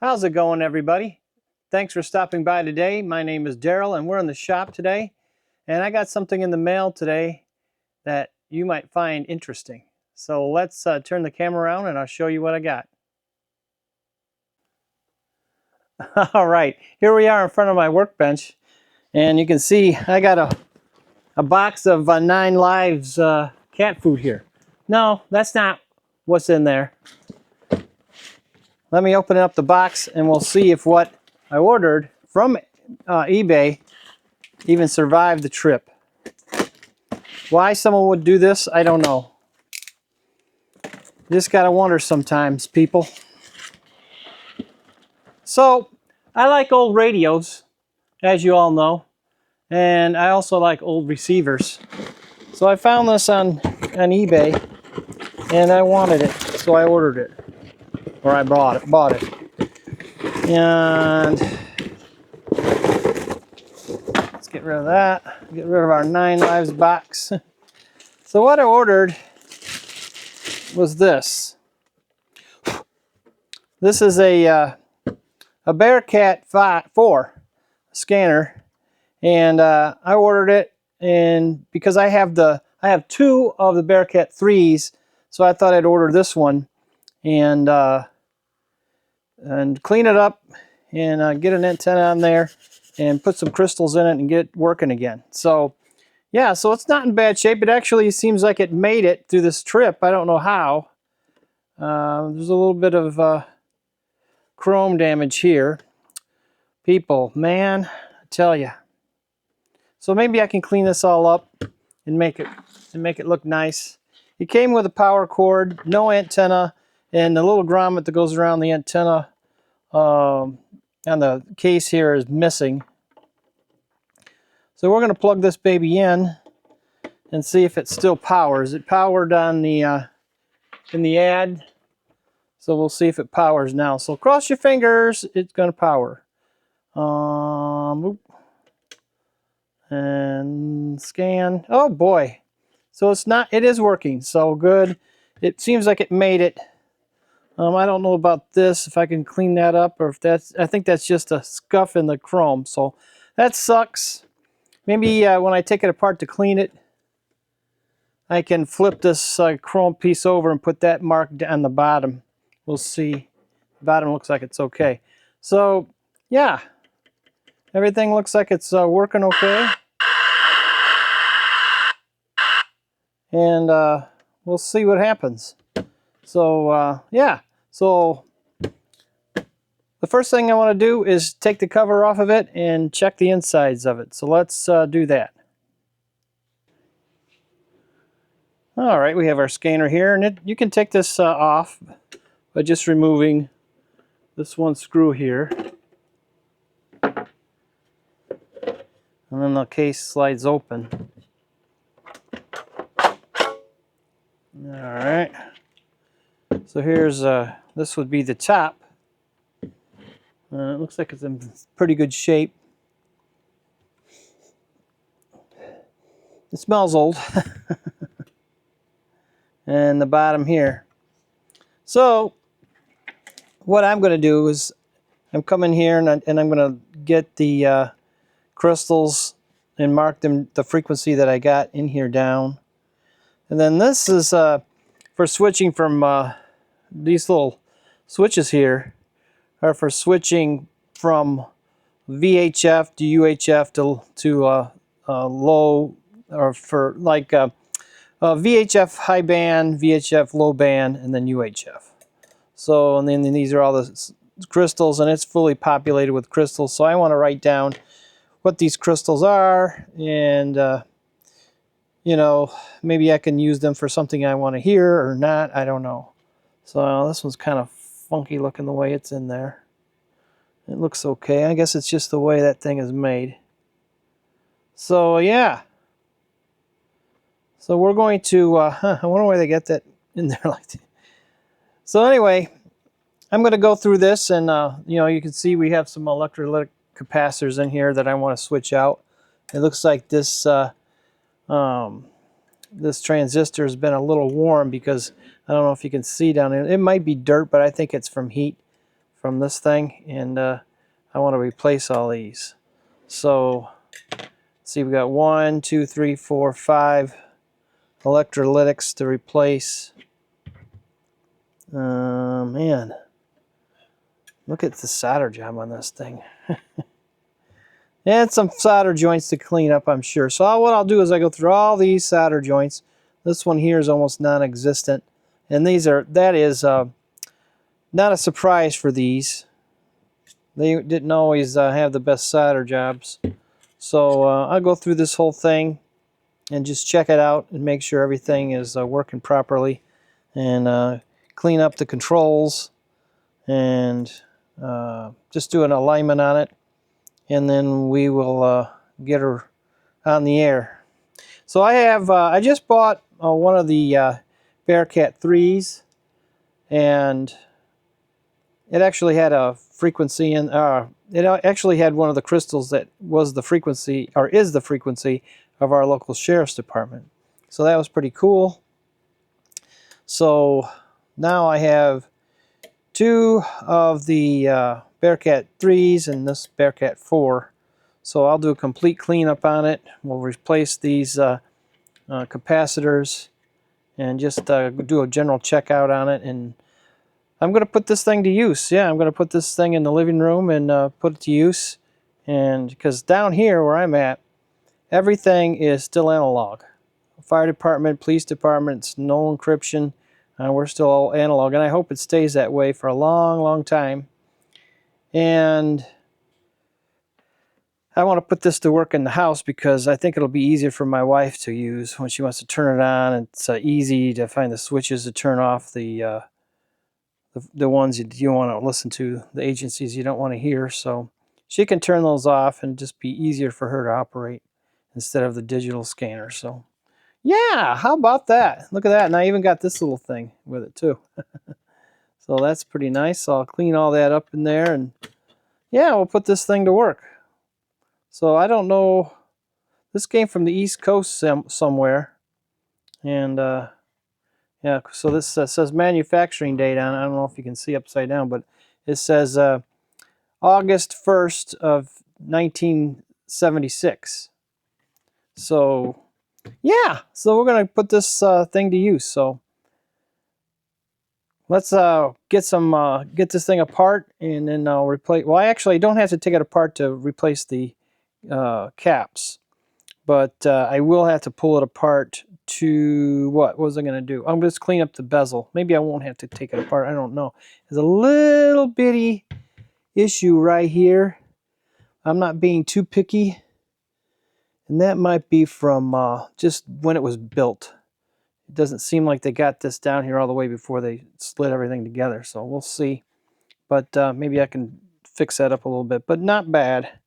How's it going, everybody? Thanks for stopping by today. My name is Daryl and we're in the shop today, and I got something in the mail today that you might find interesting. So let's turn the camera around and I'll show you what I got. All right, here we are in front of my workbench, and you can see I got a box of 9 Lives cat food here. No, that's not what's in there. Let me open up the box and we'll see if what I ordered from eBay even survived the trip. Why someone would do this, I don't know. Just gotta wonder sometimes, people. So, I like old radios, as you all know, and I also like old receivers. So I found this on eBay, and I wanted it, so I ordered it. Or I bought it. And let's get rid of that. Get rid of our 9 Lives box. So what I ordered was this. This is a Bearcat 4 scanner, and I ordered it, and because I have 2 of the Bearcat 3s, so I thought I'd order this one and clean it up and get an antenna on there and put some crystals in it and get it working again. So yeah, so it's not in bad shape. It actually seems like it made it through this trip. I don't know how. There's a little bit of chrome damage here. People, man, I tell you. So maybe I can clean this all up and make it look nice. It came with a power cord, no antenna, and the little grommet that goes around the antenna on the case here is missing. So we're going to plug this baby in and see if it still powers. It powered on the in the ad, so we'll see if it powers now. So cross your fingers, it's going to power. And scan. Oh boy. So it is working. So good. It seems like it made it. I don't know about this, if I can clean that up, or if I think that's just a scuff in the chrome. So that sucks. Maybe when I take it apart to clean it, I can flip this chrome piece over and put that mark on the bottom. We'll see. The bottom looks like it's okay. So yeah, everything looks like it's working okay. And we'll see what happens. So yeah, so the first thing I want to do is take the cover off of it and check the insides of it. So let's do that. All right, we have our scanner here, and you can take this off by just removing this one screw here. And then the case slides open. All right. So here's, this would be the top. It looks like it's in pretty good shape. It smells old. And the bottom here. So what I'm going to do is I'm coming here and I'm going to get the crystals and mark them the frequency that I got in here down. And then this is for switching from these little switches here are for switching from VHF to UHF to low, or for like VHF high band, VHF low band, and then UHF. So, and then these are all the crystals, and it's fully populated with crystals. So I want to write down what these crystals are, and you know, maybe I can use them for something I want to hear or not. I don't know. So this one's kind of funky looking the way it's in there. It looks okay. I guess it's just the way that thing is made. So yeah. So we're going to, I wonder why they get that in there like that. So anyway, I'm going to go through this, and you know, you can see we have some electrolytic capacitors in here that I want to switch out. It looks like this this transistor has been a little warm because I don't know if you can see down there. It might be dirt, but I think it's from heat from this thing, and I want to replace all these. So see, we got 1, 2, 3, 4, 5 electrolytics to replace. Man, look at the solder job on this thing. And some solder joints to clean up, I'm sure. So what I'll do is I go through all these solder joints. This one here is almost non-existent, and that is not a surprise for these. They didn't always have the best solder jobs. So I'll go through this whole thing and just check it out and make sure everything is working properly, and clean up the controls, and just do an alignment on it, and then we will get her on the air. So I just bought one of the Bearcat 3s, and it actually had a frequency in, it actually had one of the crystals that was the frequency, or is the frequency, of our local sheriff's department. So that was pretty cool. So now I have 2 of the Bearcat 3s and this Bearcat 4. So I'll do a complete cleanup on it. We'll replace these capacitors and just do a general checkout on it. And I'm going to put this thing to use. Yeah, I'm going to put this thing in the living room and put it to use. And because down here where I'm at, everything is still analog. Fire department, police departments, no encryption. We're still all analog, and I hope it stays that way for a long, long time. And I want to put this to work in the house because I think it'll be easier for my wife to use when she wants to turn it on. It's easy to find the switches to turn off the ones you want to listen to, the agencies you don't want to hear. So she can turn those off and just be easier for her to operate instead of the digital scanner. So yeah, how about that? Look at that. And I even got this little thing with it too. So that's pretty nice. So I'll clean all that up in there, and yeah, we'll put this thing to work. So I don't know, this came from the East Coast somewhere, and yeah, so this says manufacturing date on it. I don't know if you can see upside down, but it says August 1st of 1976. So yeah, so we're going to put this thing to use. So let's get this thing apart, and then I'll replace. Well, I actually don't have to take it apart to replace the caps, but I will have to pull it apart to what was I going to do? I'm just clean up the bezel. Maybe I won't have to take it apart. I don't know. There's a little bitty issue right here. I'm not being too picky, and that might be from just when it was built. It doesn't seem like they got this down here all the way before they slid everything together, so we'll see. But maybe I can fix that up a little bit, but not bad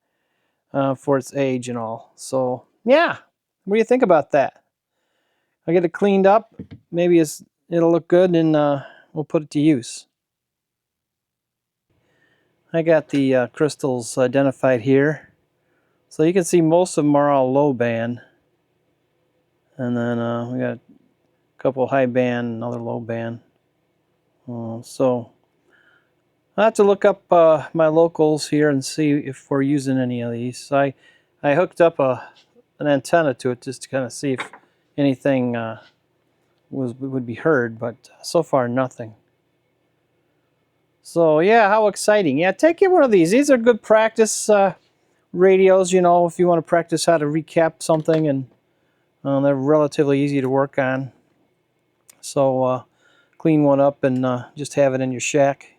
for its age and all. So yeah, what do you think about that? I get it cleaned up, maybe it'll look good, and we'll put it to use. I got the crystals identified here. So you can see most of them are all low band. And then we got a couple high band, another low band. So I'll have to look up my locals here and see if we're using any of these. I hooked up an antenna to it just to kind of see if anything would be heard, but so far nothing. So yeah, how exciting. Yeah, take you one of these. These are good practice radios, you know, if you want to practice how to recap something, and they're relatively easy to work on. So clean one up and just have it in your shack.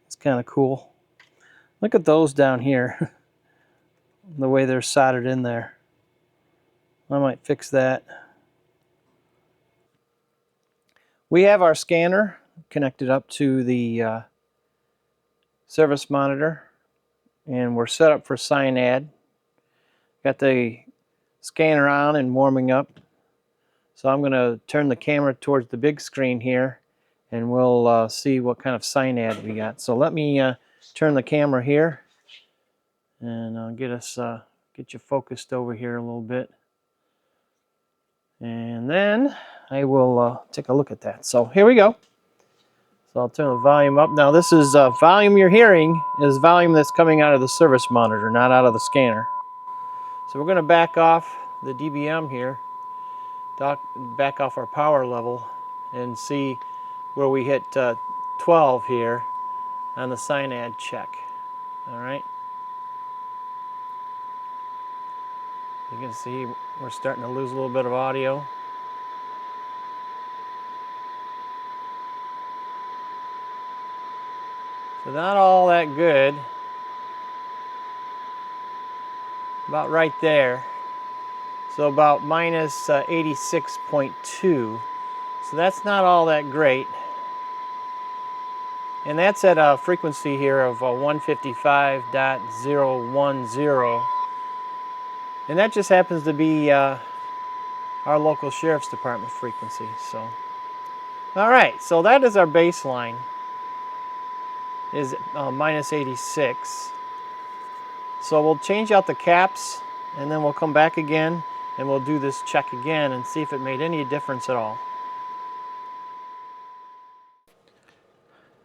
It's kind of cool. Look at those down here, the way they're soldered in there. I might fix that. We have our scanner connected up to the service monitor, and we're set up for cyanide. Got the scanner on and warming up. So I'm going to turn the camera towards the big screen here, and we'll see what kind of cyanide we got. So let me turn the camera here, and I'll get you focused over here a little bit. And then I will take a look at that. So here we go. So I'll turn the volume up. Now this is volume you're hearing is volume that's coming out of the service monitor, not out of the scanner. So we're going to back off the dBm here, back off our power level, and see where we hit 12 here on the cyanide check. All right. You can see we're starting to lose a little bit of audio. So not all that good. About right there. So about minus 86.2. So that's not all that great. And that's at a frequency here of 155.010. And that just happens to be our local sheriff's department frequency. So, all right, so that is our baseline, is minus 86. So we'll change out the caps, and then we'll come back again, and we'll do this check again and see if it made any difference at all.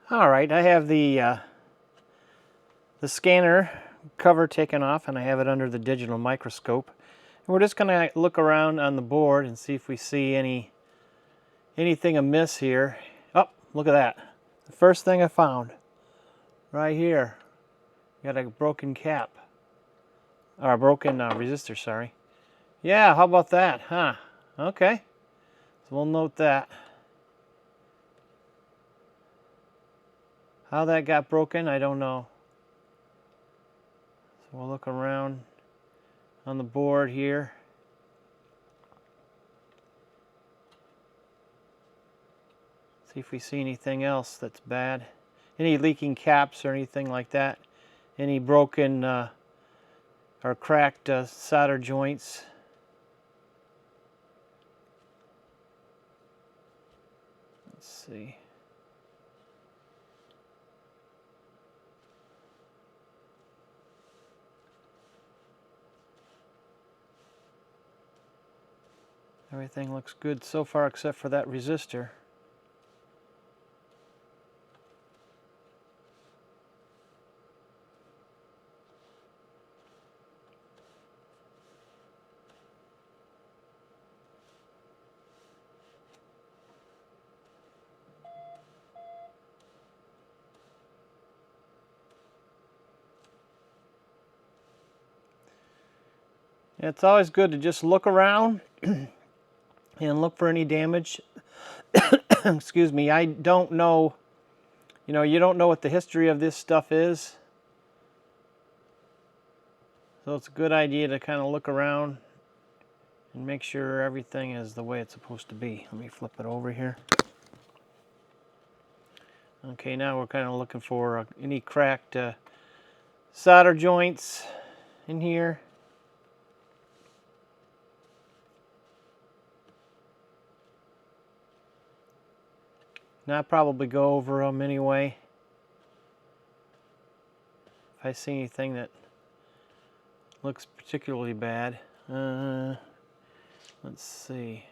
All right, I have the scanner cover taken off, and I have it under the digital microscope. And we're just going to look around on the board and see if we see anything amiss here. Oh, look at that. The first thing I found right here. Got a broken cap. Or a broken resistor, sorry. Yeah, how about that, huh? Okay. So we'll note that. How that got broken, I don't know. So we'll look around on the board here. See if we see anything else that's bad. Any leaking caps or anything like that. Any broken or cracked solder joints. Let's see. Everything looks good so far except for that resistor. It's always good to just look around and look for any damage. Excuse me, I don't know, you don't know what the history of this stuff is. So it's a good idea to kind of look around and make sure everything is the way it's supposed to be. Let me flip it over here. Okay, now we're kind of looking for any cracked solder joints in here. And I'll probably go over them anyway. If I see anything that looks particularly bad. Let's see.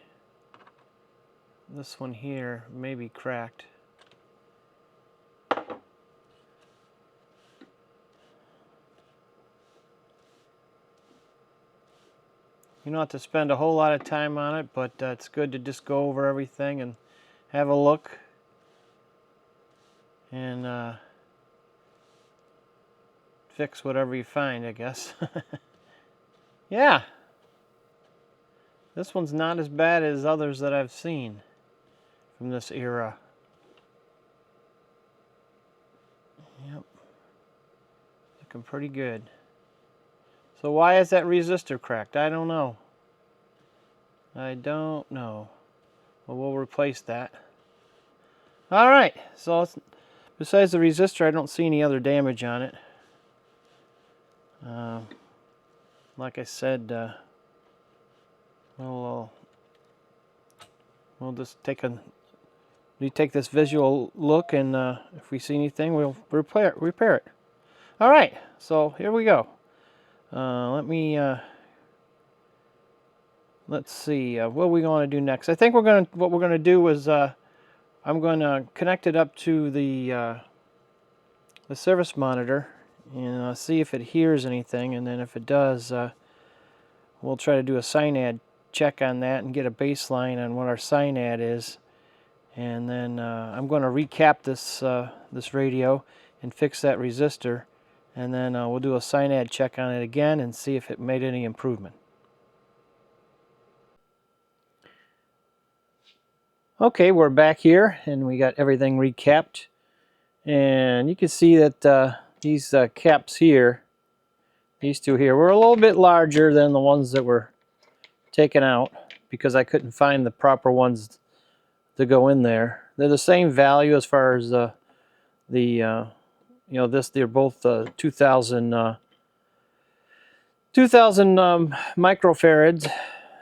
This one here may be cracked. You don't have to spend a whole lot of time on it, but it's good to just go over everything and have a look. And fix whatever you find, I guess. Yeah. This one's not as bad as others that I've seen from this era. Yep. Looking pretty good. So why is that resistor cracked? I don't know. I don't know. Well, we'll replace that. All right. So besides the resistor, I don't see any other damage on it. Like I said, we'll just take this visual look, and if we see anything, we'll repair it. All right, so here we go. Let's see. What are we going to do next? I think what we're going to do is I'm going to connect it up to the service monitor and see if it hears anything, and then if it does, we'll try to do a SINAD check on that and get a baseline on what our SINAD is. And then I'm going to recap this radio and fix that resistor, and then we'll do a SINAD check on it again and see if it made any improvement. Okay, we're back here and we got everything recapped, and you can see that these caps here, these two here, were a little bit larger than the ones that were taken out because I couldn't find the proper ones to go in there. They're the same value as far as you know, they're both 2000 microfarads,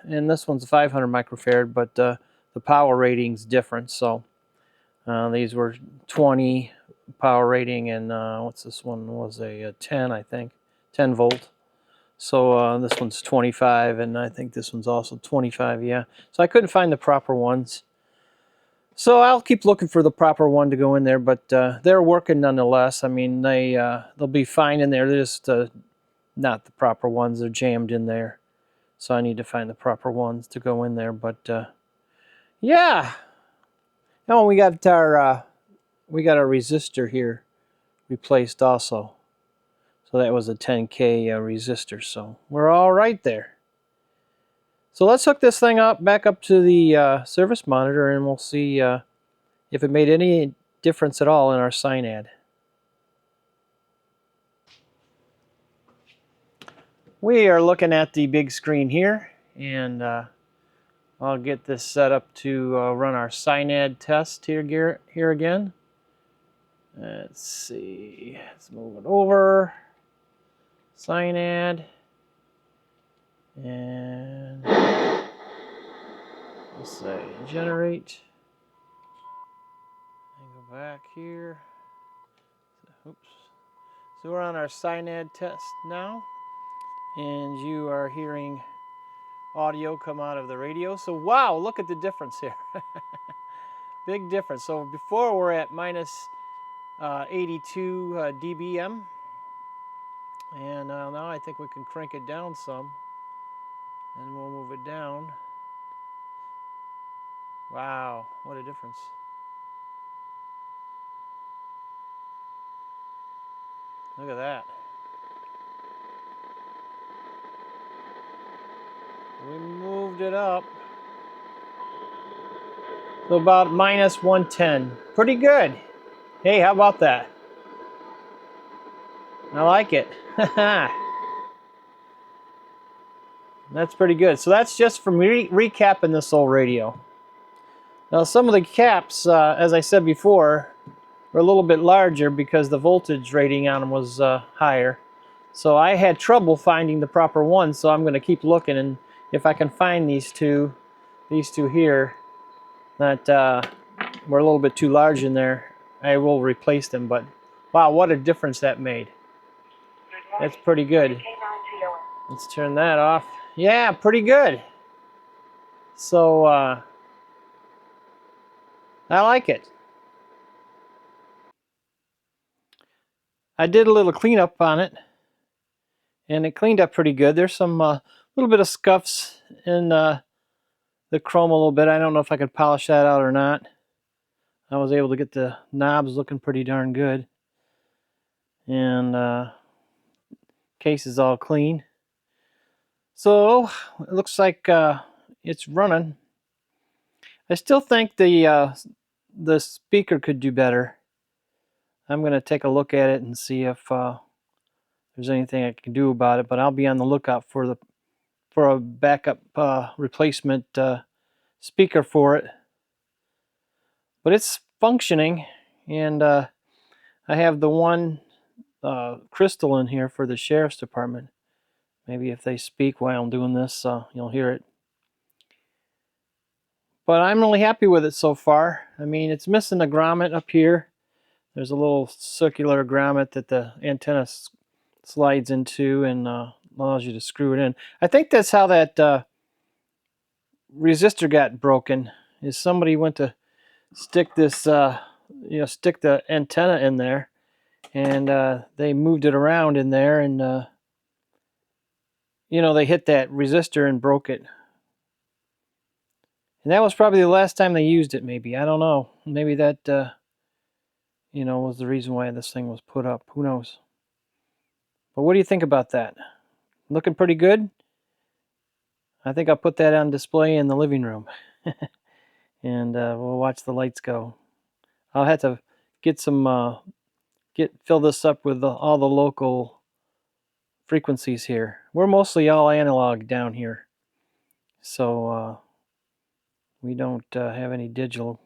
and this one's 500 microfarad, but the power rating's different. So these were 20 power rating, and what's this one was a 10, I think, 10 volt. So this one's 25, and I think this one's also 25, yeah. So I couldn't find the proper ones. So I'll keep looking for the proper one to go in there, but they're working nonetheless. I mean, they'll be fine in there. They're just not the proper ones. They're jammed in there. So I need to find the proper ones to go in there. But yeah. Oh, we got our resistor here replaced also. So that was a 10K resistor. So we're all right there. So let's hook this thing up back up to the service monitor, and we'll see if it made any difference at all in our SINAD. We are looking at the big screen here, and I'll get this set up to run our SINAD test here again. Let's see, let's move it over. SINAD, and let's say generate. And go back here. Oops. So we're on our SINAD test now, and you are hearing audio come out of the radio. So wow, look at the difference here. Big difference. So before we're at minus 82 dBm, and now I think we can crank it down some, and we'll move it down. Wow, what a difference. Look at that. We moved it up. So about minus 110. Pretty good. Hey, how about that? I like it. That's pretty good. So that's just from recapping this old radio. Now some of the caps, as I said before, were a little bit larger because the voltage rating on them was higher. So I had trouble finding the proper one, so I'm going to keep looking, and if I can find these two here that were a little bit too large in there, I will replace them. But wow, what a difference that made. That's pretty good. Let's turn that off. Yeah, pretty good. So I like it. I did a little cleanup on it, and it cleaned up pretty good. There's some little bit of scuffs in the chrome a little bit. I don't know if I could polish that out or not. I was able to get the knobs looking pretty darn good, and case is all clean. So it looks like it's running. I still think the speaker could do better. I'm going to take a look at it and see if there's anything I can do about it, but I'll be on the lookout for a backup replacement speaker for it. But it's functioning, and I have the one crystal in here for the sheriff's department. Maybe if they speak while I'm doing this, you'll hear it. But I'm really happy with it so far. I mean, it's missing a grommet up here. There's a little circular grommet that the antenna slides into and allows you to screw it in. I think that's how that resistor got broken, is somebody went to stick this, stick the antenna in there, and they moved it around in there, and they hit that resistor and broke it. And that was probably the last time they used it. Maybe, I don't know. Maybe that was the reason why this thing was put up. Who knows? But what do you think about that? Looking pretty good. I think I'll put that on display in the living room, and we'll watch the lights go. I'll have to get fill this up with all the local frequencies here. We're mostly all analog down here, so we don't have any digital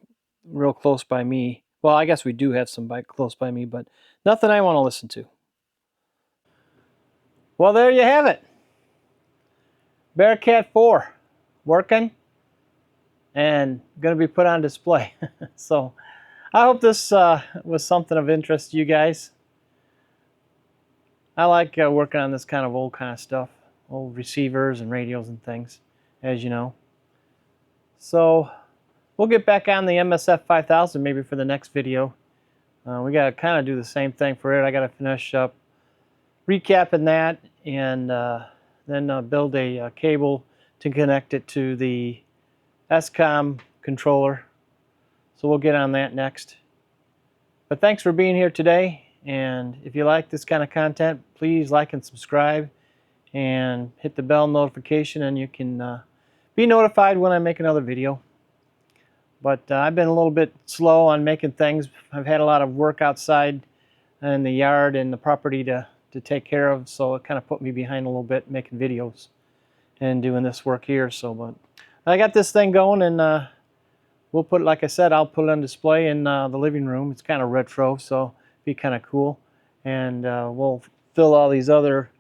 real close by me. Well, I guess we do have some close by me, but nothing I want to listen to. Well, there you have it. Bearcat 4 working and going to be put on display. So I hope this was something of interest to you guys. I like working on this kind of stuff, old receivers and radios and things, as you know. So we'll get back on the MSF 5000 maybe for the next video. We got to kind of do the same thing for it. I got to finish up recapping that, and then build a cable to connect it to the SCOM controller. So we'll get on that next. But thanks for being here today, and if you like this kind of content, please like and subscribe and hit the bell notification, and you can be notified when I make another video. But I've been a little bit slow on making things. I've had a lot of work outside in the yard and the property to take care of, so it kind of put me behind a little bit making videos and doing this work here. So, but I got this thing going, and we'll put, like I said, I'll put it on display in the living room. It's kind of retro, so it'll be kind of cool. And we'll fill all these other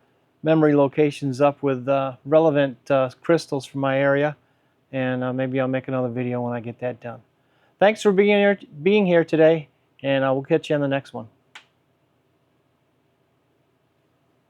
memory locations up with relevant crystals from my area, and maybe I'll make another video when I get that done. Thanks for being here today, and I will catch you on the next one.